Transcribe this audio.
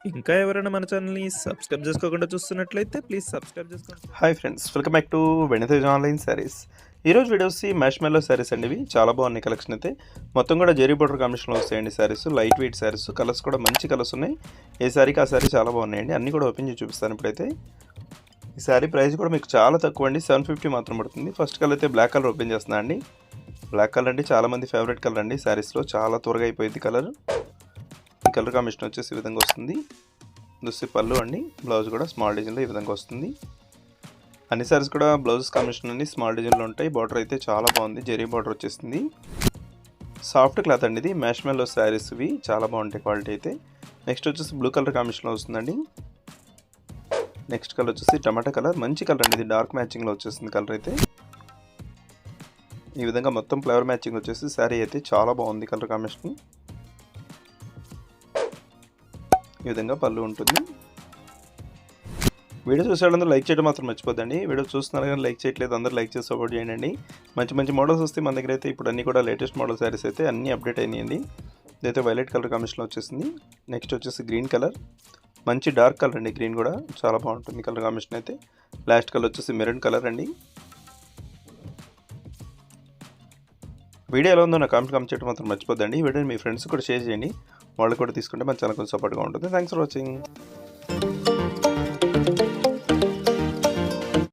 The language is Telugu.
ఇంకా ఎవరైనా మన ఛానల్‌ని సబ్స్క్రైబ్ చేసుకోకుండా చూస్తున్నట్లయితే ప్లీజ్ సబ్స్క్రైబ్ చేసుకోండి. Hi friends, welcome back to వెనితేజ్ online saris. ఈరోజు వీడియో వచ్చి మ్యాష్మెల్లో శారీస్ అండి. ఇవి చాలా బాగున్నాయి. కలెక్షన్ అయితే మొత్తం కూడా జెరీ బోర్డర్ కాంబినేషన్లో వస్తాయండి. Saris light weight saris, colours కూడా మంచి కలర్స్ ఉన్నాయి. ఏ శారీకి ఆ శారీ చాలా బాగున్నాయండి. అన్నీ కూడా ఓపెన్ చేసి చూపిస్తాను ఇప్పుడైతే. ఈ శారీ ప్రైస్ కూడా మీకు చాలా తక్కువ అండి, 750 మాత్రం పడుతుంది. ఫస్ట్ కలర్ అయితే బ్లాక్ కలర్ ఓపెన్ చేస్తున్నా అండి. బ్లాక్ కలర్ అంటే చాలామంది ఫేవరెట్ కలర్ అండి. శారీస్లో చాలా త్వరగా అయిపోయింది కలర్. ఈ కలర్ కాంబినేషన్ వచ్చేసి ఈ విధంగా వస్తుంది. దుస్సి పళ్ళు అండి. బ్లౌజ్ కూడా స్మాల్ డిజైన్లో ఈ విధంగా వస్తుంది. అన్ని సారీస్ కూడా బ్లౌజెస్ కాంబినేషన్ అన్ని స్మాల్ డిజైన్లో ఉంటాయి. బార్డర్ అయితే చాలా బాగుంది, జెరీ బార్డర్ వచ్చేస్తుంది. సాఫ్ట్ క్లాత్ అండి ఇది. మ్యాష్మెల్లో శారీస్ ఇవి చాలా బాగుంటాయి క్వాలిటీ అయితే. నెక్స్ట్ వచ్చేసి బ్లూ కలర్ కాంబినేషన్లో వస్తుందండి. నెక్స్ట్ కలర్ వచ్చేసి టమాటా కలర్, మంచి కలర్ అండి ఇది. డార్క్ మ్యాచింగ్లో వచ్చేస్తుంది కలర్ అయితే. ఈ విధంగా మొత్తం ఫ్లవర్ మ్యాచింగ్ వచ్చేసి శారీ అయితే చాలా బాగుంది కలర్ కాంబినేషన్. ఈ విధంగా పళ్ళు ఉంటుంది. వీడియో చూసేవాళ్ళందరూ లైక్ చేయడం మాత్రం మర్చిపోద్దండి. వీడియో చూస్తున్నారు కానీ లైక్ చేయట్లేదు, అందరూ లైక్ చేసి సపోర్ట్ చేయండి. మంచి మంచి మోడల్స్ వస్తే మన దగ్గర అయితే ఇప్పుడు అన్నీ కూడా లేటెస్ట్ మోడల్ శారీస్ అయితే అన్నీ అప్డేట్ అయినాయండి. ఇదైతే వైలెట్ కలర్ కాంబినేషన్లో వచ్చేసింది. నెక్స్ట్ వచ్చేసి గ్రీన్ కలర్, మంచి డార్క్ కలర్ అండి. గ్రీన్ కూడా చాలా బాగుంటుంది కలర్ కాంబినేషన్ అయితే. లాస్ట్ కలర్ వచ్చేసి మెరూన్ కలర్ అండి. వీడియో ఎలా ఉందో నా కామెంట్ చేయడం మాత్రం మర్చిపోద్దండి. ఈ వీడియోని మీ ఫ్రెండ్స్ కూడా షేర్ చేయండి, వాళ్ళు కూడా తీసుకుంటే మన ఛానల్ కొంచెం సపోర్ట్గా ఉంటుంది. Thanks for watching.